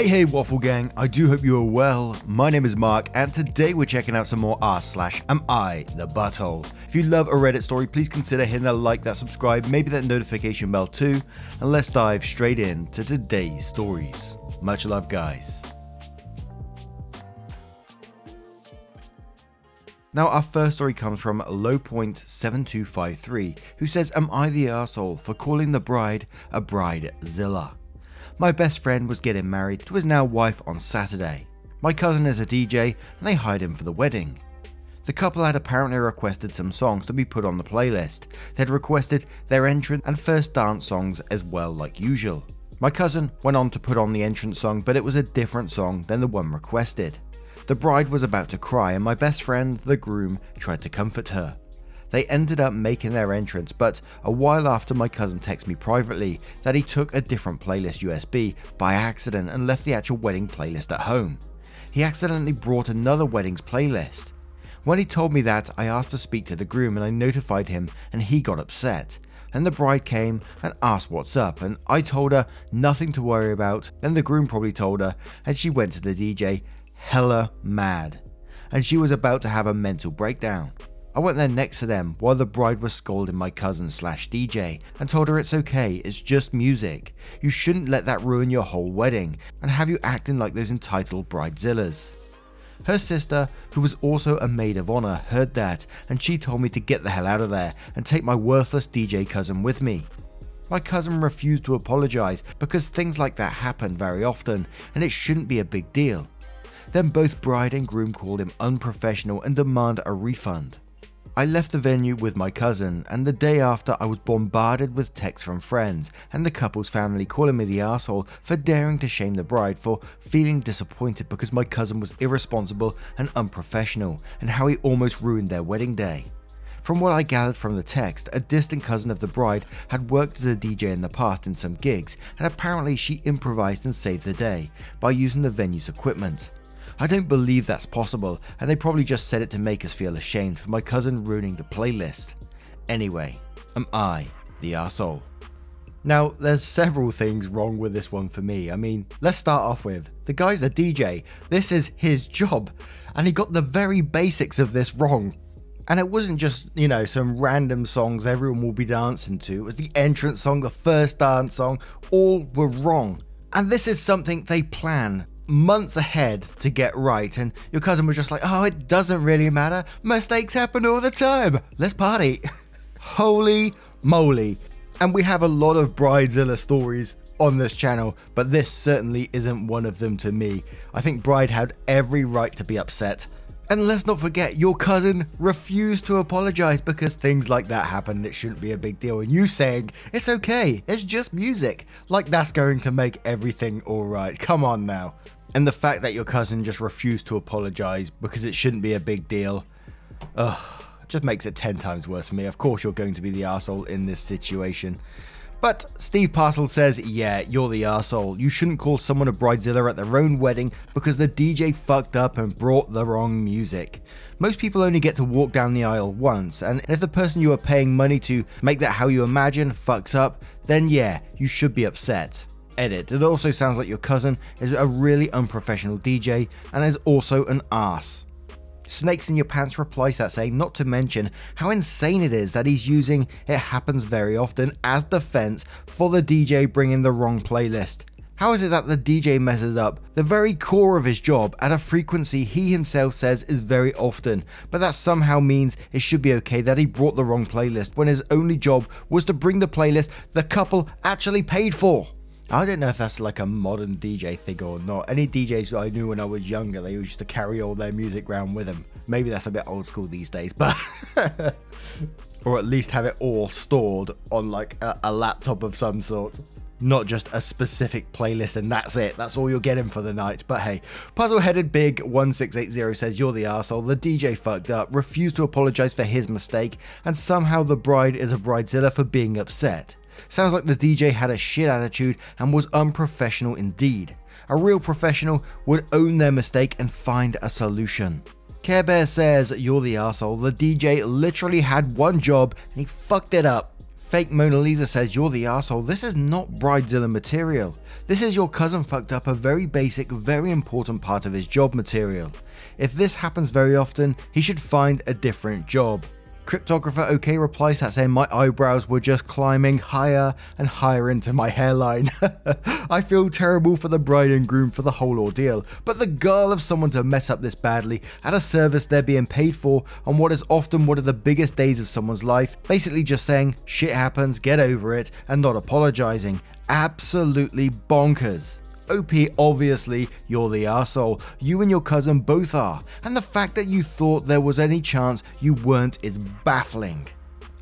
Hey Waffle Gang, I do hope you are well. My name is Mark and today we're checking out some more r/AmITheButtHole. If you love a Reddit story, please consider hitting that like, that subscribe, maybe that notification bell too, and let's dive straight into today's stories. Much love guys. Now our first story comes from Lowpoint7253 who says, am I the arsehole for calling the bride a bridezilla? My best friend was getting married to his now wife on Saturday. My cousin is a DJ and they hired him for the wedding. The couple had apparently requested some songs to be put on the playlist. They had requested their entrance and first dance songs as well like usual. My cousin went on to put on the entrance song, but it was a different song than the one requested. The bride was about to cry and my best friend, the groom, tried to comfort her. They ended up making their entrance, but a while after my cousin texted me privately that he took a different playlist USB by accident and left the actual wedding playlist at home. He accidentally brought another wedding's playlist. When he told me that, I asked to speak to the groom and I notified him and he got upset. Then the bride came and asked what's up and I told her nothing to worry about. Then the groom probably told her and she went to the DJ hella mad and she was about to have a mental breakdown. I went there next to them while the bride was scolding my cousin/DJ and told her it's okay, it's just music. You shouldn't let that ruin your whole wedding and have you acting like those entitled bridezillas. Her sister, who was also a maid of honor, heard that and she told me to get the hell out of there and take my worthless DJ cousin with me. My cousin refused to apologize because things like that happen very often and it shouldn't be a big deal. Then both bride and groom called him unprofessional and demanded a refund. I left the venue with my cousin and the day after I was bombarded with texts from friends and the couple's family calling me the arsehole for daring to shame the bride for feeling disappointed because my cousin was irresponsible and unprofessional and how he almost ruined their wedding day. From what I gathered from the text, a distant cousin of the bride had worked as a DJ in the past in some gigs and apparently she improvised and saved the day by using the venue's equipment. I don't believe that's possible and they probably just said it to make us feel ashamed for my cousin ruining the playlist. Anyway, am I the arsehole? Now there's several things wrong with this one for me. I mean, let's start off with, the guy's a DJ, this is his job and he got the very basics of this wrong. And it wasn't just, you know, some random songs everyone will be dancing to, it was the entrance song, the first dance song, all were wrong. And this is something they plan months ahead to get right and your cousin was just like, oh, it doesn't really matter, mistakes happen all the time, let's party. Holy moly. And we have a lot of bridezilla stories on this channel, but this certainly isn't one of them to me. I think bride had every right to be upset. And let's not forget, your cousin refused to apologize because things like that happen, it shouldn't be a big deal. And you saying, it's okay, it's just music, like that's going to make everything alright. Come on now. And the fact that your cousin just refused to apologize because it shouldn't be a big deal, just makes it 10 times worse for me. Of course you're going to be the arsehole in this situation. But Steve Parcel says, yeah, you're the arsehole. You shouldn't call someone a bridezilla at their own wedding because the DJ fucked up and brought the wrong music. Most people only get to walk down the aisle once, and if the person you are paying money to make that how you imagine fucks up, then yeah, you should be upset. Edit. It also sounds like your cousin is a really unprofessional DJ and is also an arse. Snakes in Your Pants replies that saying, not to mention how insane it is that he's using "it happens very often" as defense for the DJ bringing the wrong playlist. How is it that the DJ messes up the very core of his job at a frequency he himself says is very often, but that somehow means it should be okay that he brought the wrong playlist when his only job was to bring the playlist the couple actually paid for? I don't know if that's like a modern DJ thing or not. Any DJs I knew when I was younger, they used to carry all their music around with them. Maybe that's a bit old school these days, but or at least have it all stored on like a laptop of some sort. Not just a specific playlist and that's it. That's all you're getting for the night. But hey, Puzzle-Headed Big 1680 says, you're the arsehole. The DJ fucked up, refused to apologize for his mistake, and somehow the bride is a bridezilla for being upset. Sounds like the DJ had a shit attitude and was unprofessional indeed. A real professional would own their mistake and find a solution. Care Bear says, you're the arsehole. The DJ literally had one job and he fucked it up. Fake Mona Lisa says, "You're the arsehole. This is not Bridezilla material. This is your cousin fucked up a very basic, very important part of his job material. If this happens very often, he should find a different job." Cryptographer OK replies that saying, "My eyebrows were just climbing higher and higher into my hairline." I feel terrible for the bride and groom for the whole ordeal, but the gall of someone to mess up this badly at a service they're being paid for on what is often one of the biggest days of someone's life, basically just saying shit happens, get over it, and not apologizing. Absolutely bonkers. OP, obviously, you're the arsehole. You and your cousin both are, and the fact that you thought there was any chance you weren't is baffling.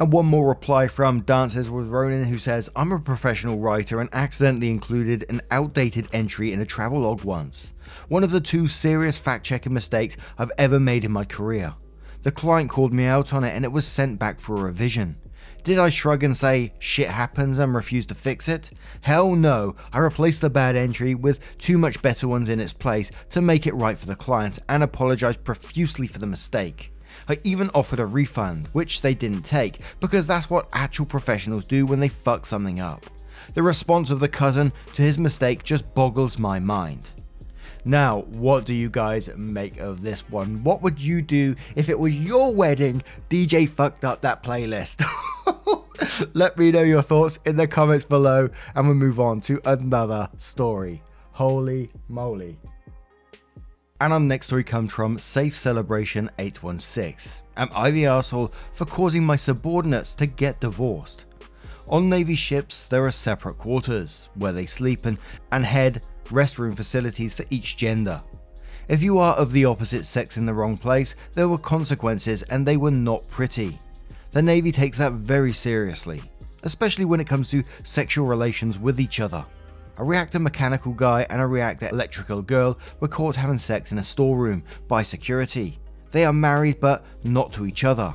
And one more reply from Dances with Ronin, who says, "I'm a professional writer and accidentally included an outdated entry in a travelogue once. One of the 2 serious fact-checking mistakes I've ever made in my career. The client called me out on it and it was sent back for a revision. Did I shrug and say, shit happens, and refuse to fix it? Hell no, I replaced the bad entry with 2 much better ones in its place to make it right for the client and apologized profusely for the mistake. I even offered a refund, which they didn't take, because that's what actual professionals do when they fuck something up. The response of the cousin to his mistake just boggles my mind." Now, what do you guys make of this one? What would you do if it was your wedding, DJ fucked up that playlist? Let me know your thoughts in the comments below, and we'll move on to another story. Holy moly. And our next story comes from Safe Celebration 816. Am I the arsehole for causing my subordinates to get divorced? On Navy ships, there are separate quarters where they sleep and head restroom facilities for each gender. If you are of the opposite sex in the wrong place, there were consequences, and they were not pretty. The Navy takes that very seriously, especially when it comes to sexual relations with each other. A reactor mechanical guy and a reactor electrical girl were caught having sex in a storeroom by security. They are married but not to each other.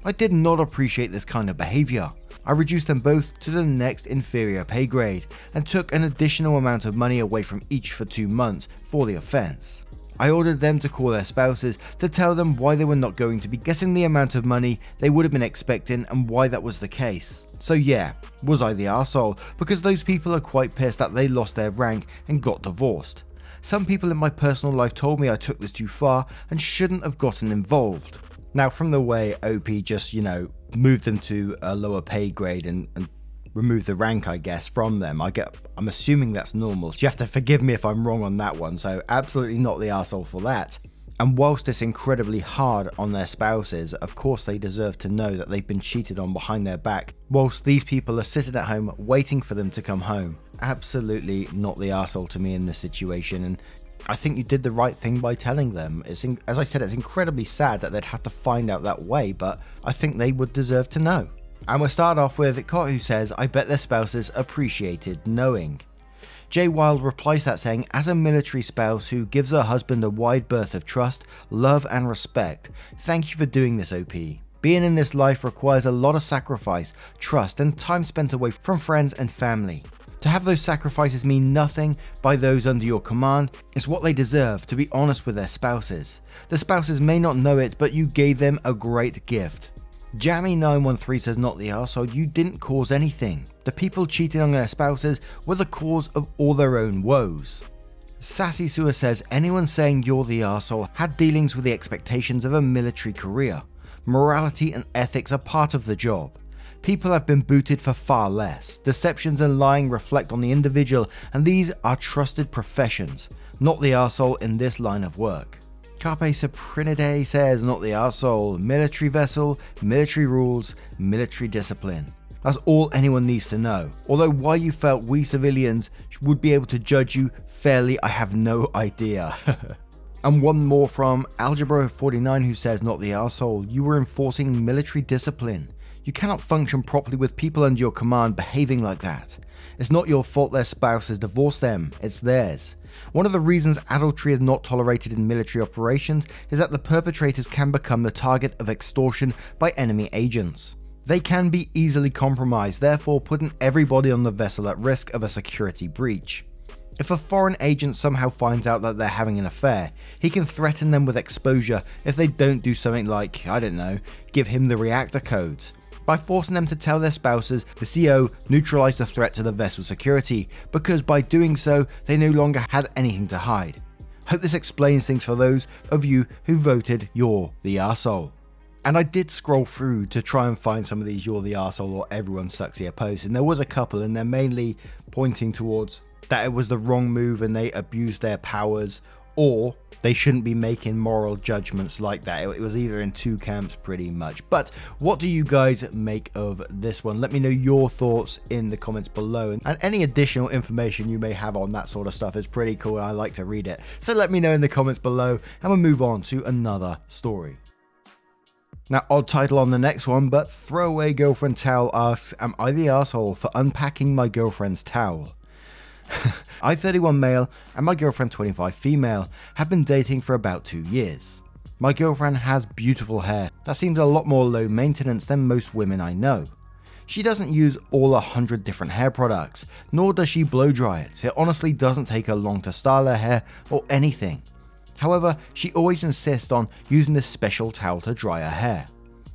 I did not appreciate this kind of behavior. I reduced them both to the next inferior pay grade and took an additional amount of money away from each for 2 months for the offense. I ordered them to call their spouses to tell them why they were not going to be getting the amount of money they would have been expecting and why that was the case. So yeah, was I the arsehole? Because those people are quite pissed that they lost their rank and got divorced. Some people in my personal life told me I took this too far and shouldn't have gotten involved. Now, from the way OP just, moved them to a lower pay grade and removed the rank, I guess, from them, I'm assuming that's normal. So you have to forgive me if I'm wrong on that one. So absolutely not the arsehole for that. And whilst it's incredibly hard on their spouses, of course they deserve to know that they've been cheated on behind their back, whilst these people are sitting at home waiting for them to come home. Absolutely not the arsehole to me in this situation. And I think you did the right thing by telling them. As I said, it's incredibly sad that they'd have to find out that way, but I think they would deserve to know. And we'll start off with Cot, who says, "I bet their spouses appreciated knowing." Jay Wild replies that saying, "As a military spouse who gives her husband a wide berth of trust, love and respect, thank you for doing this, OP. Being in this life requires a lot of sacrifice, trust and time spent away from friends and family. To have those sacrifices mean nothing by those under your command is what they deserve, to be honest with their spouses. The spouses may not know it, but you gave them a great gift." Jammy913 says, "Not the arsehole, you didn't cause anything. The people cheating on their spouses were the cause of all their own woes." Sassy Sewer says, "Anyone saying you're the arsehole had dealings with the expectations of a military career. Morality and ethics are part of the job. People have been booted for far less. Deceptions and lying reflect on the individual, and these are trusted professions. Not the arsehole in this line of work." Carpe Saprinidae says, "Not the arsehole. Military vessel, military rules, military discipline. That's all anyone needs to know. Although why you felt we civilians would be able to judge you fairly, I have no idea." And one more from Algebra49, who says, "Not the arsehole. You were enforcing military discipline. You cannot function properly with people under your command behaving like that. It's not your fault their spouses divorced them, it's theirs. One of the reasons adultery is not tolerated in military operations is that the perpetrators can become the target of extortion by enemy agents. They can be easily compromised, therefore putting everybody on the vessel at risk of a security breach. If a foreign agent somehow finds out that they're having an affair, he can threaten them with exposure if they don't do something like, I don't know, give him the reactor codes. By forcing them to tell their spouses, the CO neutralized the threat to the vessel's security, because by doing so, they no longer had anything to hide. Hope this explains things for those of you who voted you're the arsehole. And I did scroll through to try and find some of these you're the arsehole or everyone sucks here posts, and there was a couple, and they're mainly pointing towards that it was the wrong move and they abused their powers, or they shouldn't be making moral judgments like that. It was either in two camps pretty much. But what do you guys make of this one? Let me know your thoughts in the comments below, and any additional information you may have on that sort of stuff is pretty cool. I like to read it, so let me know in the comments below, and we'll move on to another story. Now, odd title on the next one, but throwaway girlfriend towel asks, am I the asshole for unpacking my girlfriend's towel? I, 31 male, and my girlfriend, 25 female, have been dating for about 2 years. My girlfriend has beautiful hair that seems a lot more low maintenance than most women I know. She doesn't use all 100 different hair products, nor does she blow dry it. It honestly doesn't take her long to style her hair or anything. However, she always insists on using this special towel to dry her hair.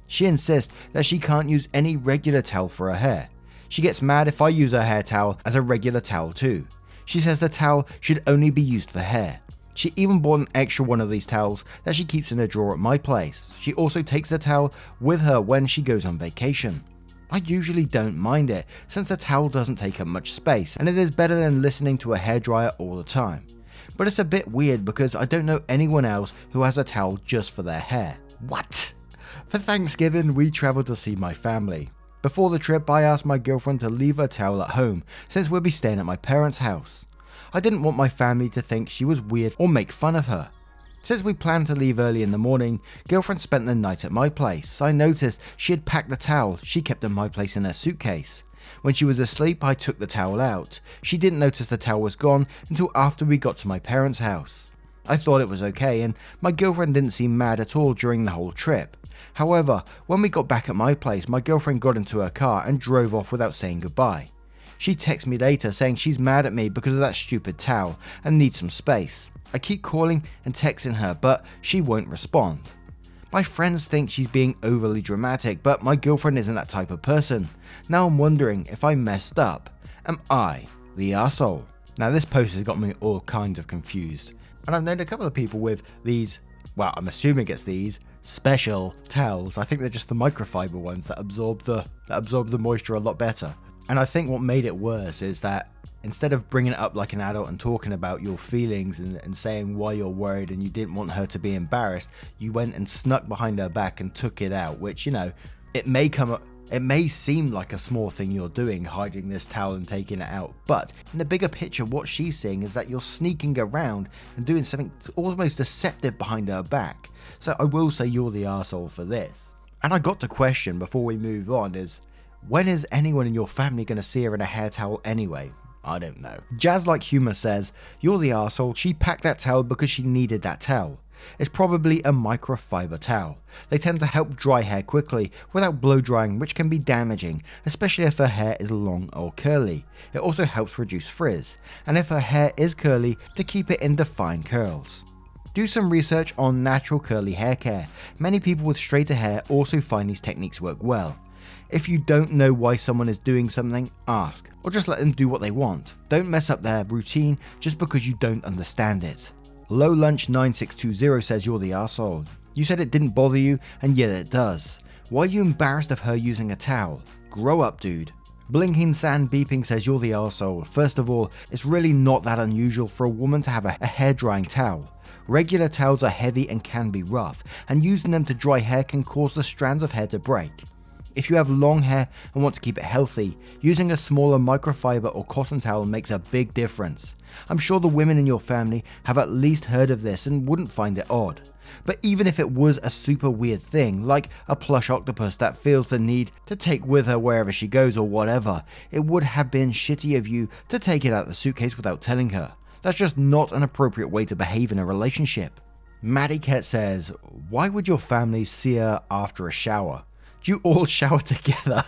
She insists that she can't use any regular towel for her hair. She gets mad if I use her hair towel as a regular towel too. She says the towel should only be used for hair. She even bought an extra one of these towels that she keeps in a drawer at my place. She also takes the towel with her when she goes on vacation. I usually don't mind it, since the towel doesn't take up much space and it is better than listening to a hairdryer all the time. But it's a bit weird because I don't know anyone else who has a towel just for their hair. What? For Thanksgiving, we traveled to see my family. Before the trip, I asked my girlfriend to leave her towel at home since we'll be staying at my parents' house. I didn't want my family to think she was weird or make fun of her. Since we planned to leave early in the morning, girlfriend spent the night at my place. I noticed she had packed the towel she kept at my place in her suitcase. When she was asleep, I took the towel out. She didn't notice the towel was gone until after we got to my parents' house. I thought it was okay, and my girlfriend didn't seem mad at all during the whole trip. However, when we got back at my place, my girlfriend got into her car and drove off without saying goodbye. She texted me later saying she's mad at me because of that stupid towel and needs some space. I keep calling and texting her, but she won't respond. My friends think she's being overly dramatic, but my girlfriend isn't that type of person. Now I'm wondering if I messed up. Am I the arsehole? Now this post has got me all kinds of confused, and I've known a couple of people with these, well, I'm assuming it's these special towels. I think they're just the microfiber ones that absorb the moisture a lot better. And I think what made it worse is that instead of bringing it up like an adult and talking about your feelings and saying why you're worried and you didn't want her to be embarrassed, you went and snuck behind her back and took it out, which, you know, it may seem like a small thing you're doing, hiding this towel and taking it out, but in the bigger picture, what she's seeing is that you're sneaking around and doing something almost deceptive behind her back. So I will say you're the arsehole for this. And I got to question before we move on is, when is anyone in your family going to see her in a hair towel anyway? I don't know. Jazz Like Humor says, you're the arsehole. She packed that towel because she needed that towel. It's probably a microfiber towel. They tend to help dry hair quickly without blow drying, which can be damaging, especially if her hair is long or curly. It also helps reduce frizz, and if her hair is curly, to keep it in defined curls. Do some research on natural curly hair care. Many people with straighter hair also find these techniques work well. If you don't know why someone is doing something, ask, or just let them do what they want. Don't mess up their routine just because you don't understand it. Low Lunch 9620 says you're the arsehole. You said it didn't bother you, and yet it does. Why are you embarrassed of her using a towel? Grow up, dude. Blinking Sand Beeping says you're the arsehole. First of all, it's really not that unusual for a woman to have a hair drying towel. Regular towels are heavy and can be rough, and using them to dry hair can cause the strands of hair to break. If you have long hair and want to keep it healthy, using a smaller microfiber or cotton towel makes a big difference. I'm sure the women in your family have at least heard of this and wouldn't find it odd. But even if it was a super weird thing, like a plush octopus that feels the need to take with her wherever she goes or whatever, it would have been shitty of you to take it out the suitcase without telling her. That's just not an appropriate way to behave in a relationship. Maddie Cat says, why would your family see her after a shower? Do you all shower together?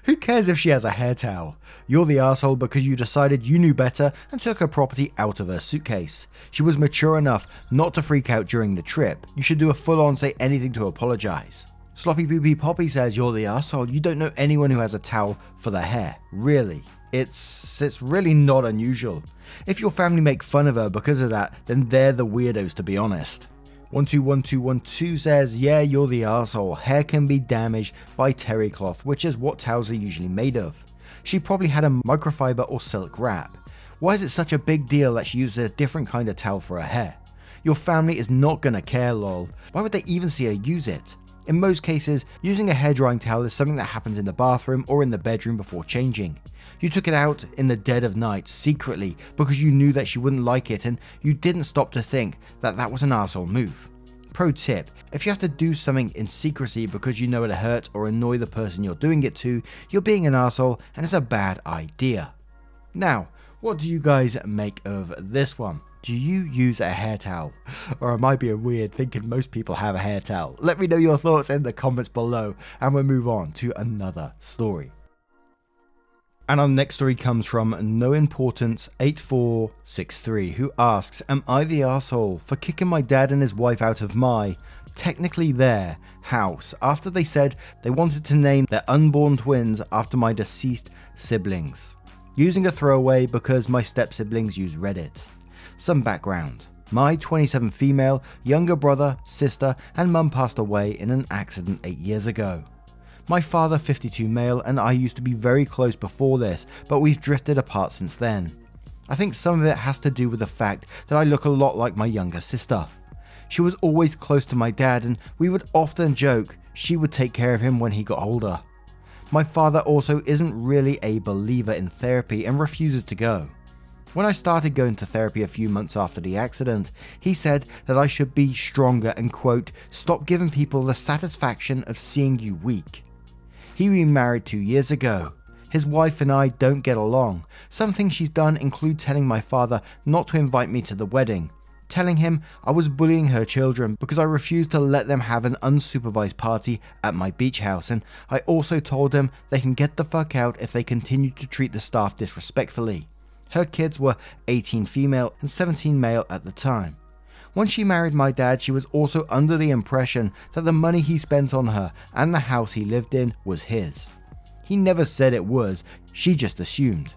Who cares if she has a hair towel? You're the arsehole because you decided you knew better and took her property out of her suitcase. She was mature enough not to freak out during the trip. You should do a full-on say anything to apologize. Sloppy Poopy Poppy says, you're the arsehole. You don't know anyone who has a towel for their hair. Really? It's really not unusual. If your family make fun of her because of that, then they're the weirdos, to be honest. 121212 says, yeah, you're the arsehole. Hair can be damaged by terry cloth, which is what towels are usually made of. She probably had a microfiber or silk wrap. Why is it such a big deal that she uses a different kind of towel for her hair? Your family is not gonna care, lol. Why would they even see her use it? In most cases, using a hair drying towel is something that happens in the bathroom or in the bedroom before changing. You took it out in the dead of night, secretly, because you knew that she wouldn't like it and you didn't stop to think that that was an arsehole move. Pro tip, if you have to do something in secrecy because you know it'll hurt or annoy the person you're doing it to, you're being an arsehole and it's a bad idea. Now, what do you guys make of this one? Do you use a hair towel? Or am I being weird thinking most people have a hair towel? Let me know your thoughts in the comments below and we'll move on to another story. And our next story comes from NoImportance8463, who asks, am I the arsehole for kicking my dad and his wife out of my, technically their, house after they said they wanted to name their unborn twins after my deceased siblings? Using a throwaway because my step-siblings use Reddit. Some background. My 27 female, younger brother, sister, and mum passed away in an accident 8 years ago. My father, 52 male, and I used to be very close before this, but we've drifted apart since then. I think some of it has to do with the fact that I look a lot like my younger sister. She was always close to my dad and we would often joke she would take care of him when he got older. My father also isn't really a believer in therapy and refuses to go. When I started going to therapy a few months after the accident, he said that I should be stronger and quote, stop giving people the satisfaction of seeing you weak. He remarried 2 years ago. His wife and I don't get along. Some things she's done include telling my father not to invite me to the wedding, telling him I was bullying her children because I refused to let them have an unsupervised party at my beach house, and I also told them they can get the fuck out if they continue to treat the staff disrespectfully. Her kids were 18 female and 17 male at the time. When she married my dad, she was also under the impression that the money he spent on her and the house he lived in was his. He never said it was, she just assumed.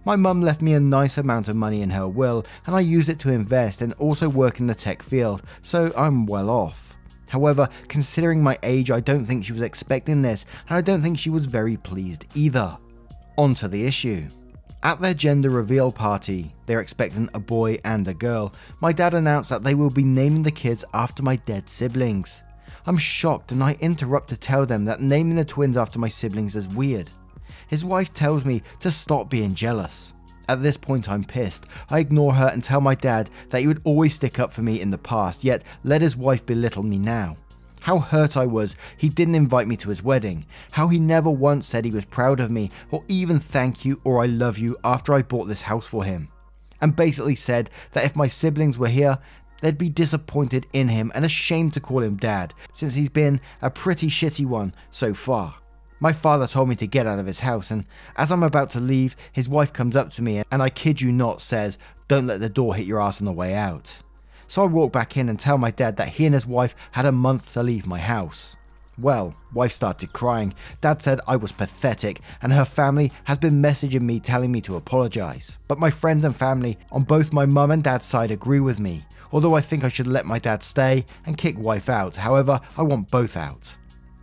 My mum left me a nice amount of money in her will and I used it to invest and also work in the tech field, so I'm well off. However, considering my age, I don't think she was expecting this and I don't think she was very pleased either. On to the issue. At their gender reveal party, they're expecting a boy and a girl, my dad announced that they will be naming the kids after my dead siblings. I'm shocked and I interrupt to tell them that naming the twins after my siblings is weird. His wife tells me to stop being jealous. At this point I'm pissed. I ignore her and tell my dad that he would always stick up for me in the past, yet let his wife belittle me now. How hurt I was he didn't invite me to his wedding, how he never once said he was proud of me or even thank you or I love you after I bought this house for him, and basically said that if my siblings were here, they'd be disappointed in him and ashamed to call him dad, since he's been a pretty shitty one so far. My father told me to get out of his house, and as I'm about to leave, his wife comes up to me and I kid you not says, don't let the door hit your ass on the way out. So I walk back in and tell my dad that he and his wife had a month to leave my house. Well, wife started crying. Dad said I was pathetic and her family has been messaging me telling me to apologize. But my friends and family on both my mum and dad's side agree with me, although I think I should let my dad stay and kick wife out. However, I want both out.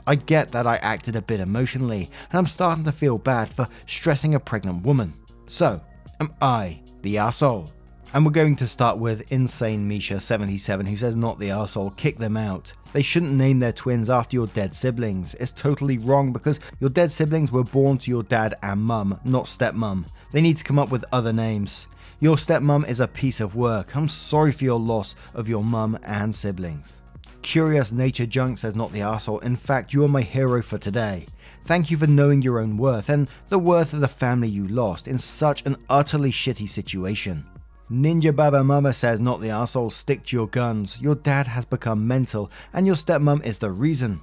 I get that I acted a bit emotionally and I'm starting to feel bad for stressing a pregnant woman. So, am I the arsehole? And we're going to start with Insane Misha77, who says not the arsehole, kick them out. They shouldn't name their twins after your dead siblings. It's totally wrong because your dead siblings were born to your dad and mum, not stepmum. They need to come up with other names. Your stepmum is a piece of work. I'm sorry for your loss of your mum and siblings. Curious Nature Junk says not the arsehole. In fact, you are my hero for today. Thank you for knowing your own worth and the worth of the family you lost in such an utterly shitty situation. Ninja Baba Mama says not the arsehole, stick to your guns. Your dad has become mental and your stepmom is the reason.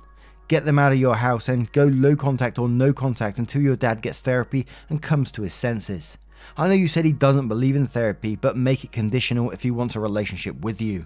Get them out of your house and go low contact or no contact until your dad gets therapy and comes to his senses. I know you said he doesn't believe in therapy, but make it conditional if he wants a relationship with you.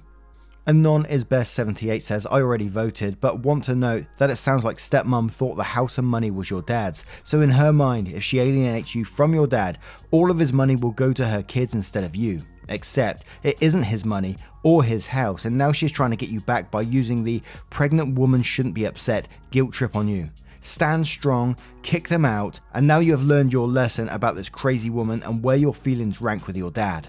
Anon is best 78 says, I already voted, but want to note that it sounds like stepmom thought the house and money was your dad's. So in her mind, if she alienates you from your dad, all of his money will go to her kids instead of you. Except it isn't his money or his house, and now she's trying to get you back by using the pregnant woman shouldn't be upset guilt trip on you. Stand strong, kick them out, and now you have learned your lesson about this crazy woman and where your feelings rank with your dad.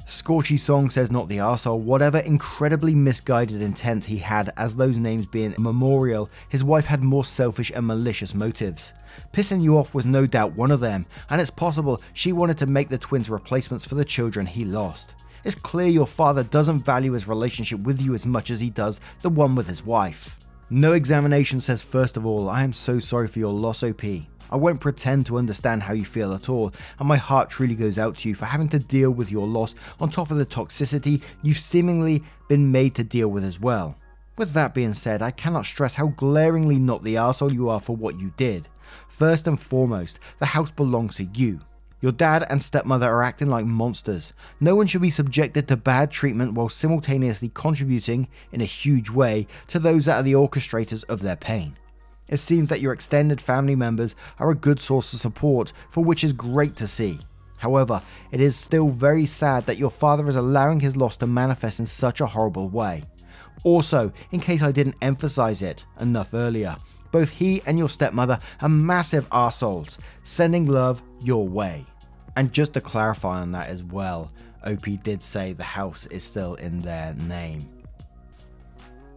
Scorchy Song says, not the arsehole. Whatever incredibly misguided intent he had as those names being a memorial, his wife had more selfish and malicious motives. Pissing you off was no doubt one of them, and it's possible she wanted to make the twins replacements for the children he lost. It's clear your father doesn't value his relationship with you as much as he does the one with his wife. No Examination says, first of all, I am so sorry for your loss, OP. I won't pretend to understand how you feel at all, and my heart truly goes out to you for having to deal with your loss on top of the toxicity you've seemingly been made to deal with as well. With that being said, I cannot stress how glaringly not the arsehole you are for what you did. First and foremost, the house belongs to you. Your dad and stepmother are acting like monsters. No one should be subjected to bad treatment while simultaneously contributing, in a huge way, to those that are the orchestrators of their pain. It seems that your extended family members are a good source of support, for which is great to see. However, it is still very sad that your father is allowing his loss to manifest in such a horrible way. Also, in case I didn't emphasize it enough earlier, both he and your stepmother are massive arseholes, sending love your way. And just to clarify on that as well, OP did say the house is still in their name.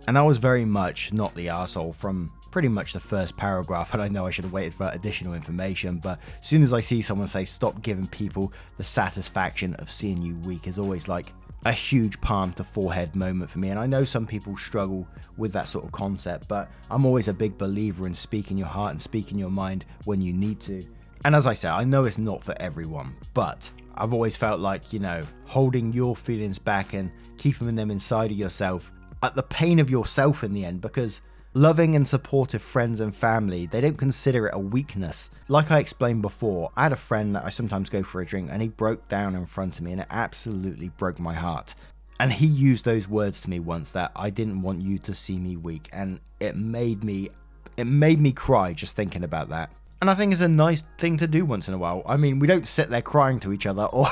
And I was very much not the arsehole from pretty much the first paragraph, and I know I should have waited for additional information, but as soon as I see someone say stop giving people the satisfaction of seeing you weak is always like a huge palm to forehead moment for me. And I know some people struggle with that sort of concept, but I'm always a big believer in speaking your heart and speaking your mind when you need to. And as I said, I know it's not for everyone, but I've always felt like, you know, holding your feelings back and keeping them inside of yourself at the pain of yourself in the end, because loving and supportive friends and family, they don't consider it a weakness. Like I explained before, I had a friend that I sometimes go for a drink and he broke down in front of me and it absolutely broke my heart. And he used those words to me once, that I didn't want you to see me weak, and it made me cry just thinking about that. And I think it's a nice thing to do once in a while. I mean, we don't sit there crying to each other or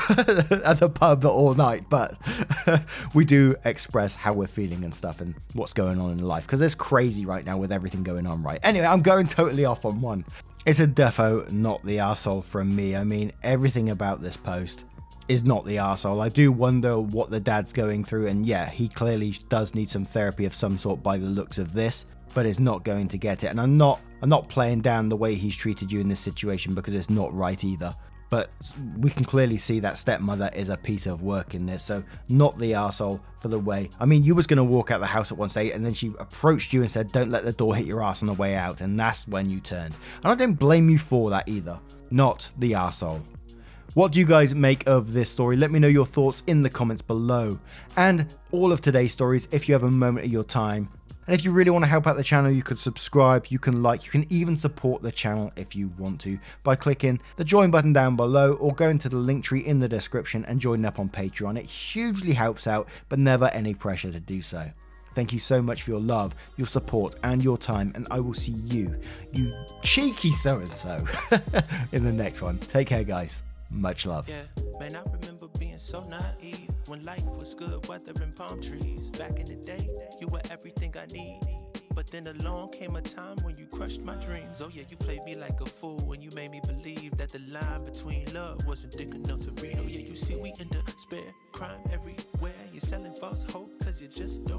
at the pub all night, but we do express how we're feeling and stuff and what's going on in life, because it's crazy right now with everything going on, right? Anyway, I'm going totally off on one. It's a defo not the arsehole from me. I mean, everything about this post is not the arsehole. I do wonder what the dad's going through, and yeah, he clearly does need some therapy of some sort by the looks of this, but is not going to get it. And I'm not playing down the way he's treated you in this situation, because it's not right either. But we can clearly see that stepmother is a piece of work in this, so not the arsehole for the way. I mean, you was going to walk out the house at 1:08, and then she approached you and said, don't let the door hit your ass on the way out, and that's when you turned. And I don't blame you for that either. Not the arsehole. What do you guys make of this story? Let me know your thoughts in the comments below. And all of today's stories, if you have a moment of your time. And if you really want to help out the channel, you could subscribe, you can like, you can even support the channel if you want to by clicking the join button down below, or going to the link tree in the description and joining up on Patreon. It hugely helps out, but never any pressure to do so. Thank you so much for your love, your support, and your time, and I will see you cheeky so-and-so, in the next one. Take care, guys. Much love. Yeah, man, I remember being so naive when life was good, weather and palm trees. Back in the day, you were everything I need. But then along came a time when you crushed my dreams. Oh yeah, you played me like a fool when you made me believe that the line between love wasn't thick enough to read. Oh yeah, you see we in despair, crime everywhere. You're selling false hope cause you just don't